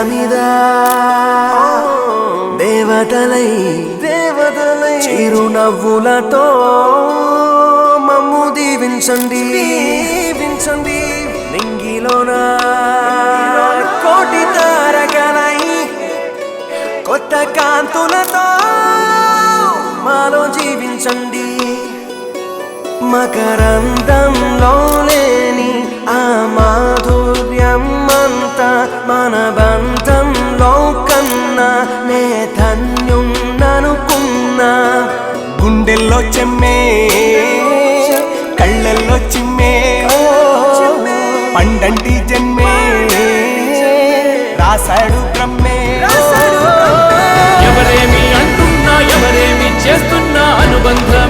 మీద దేవతలై చిరునవ్వులతో మమ్ము దీవించండి నింగిలోన కోటి తారకలై కొత్త కాంతులతో మాలో జీవించండి మకరందంలో లేని ఆ మాధుర్యం అంతా మన బంధంలో కన్నా నే ధన్యున్ననుకున్నా గుండెల్లో చెమ్మే కళ్ళల్లో చిమ్మే పండంటి జన్మే రాసాడు బ్రహ్మే ఎవరేమి అంటున్నా ఎవరేమి చేస్తున్నా అనుబంధం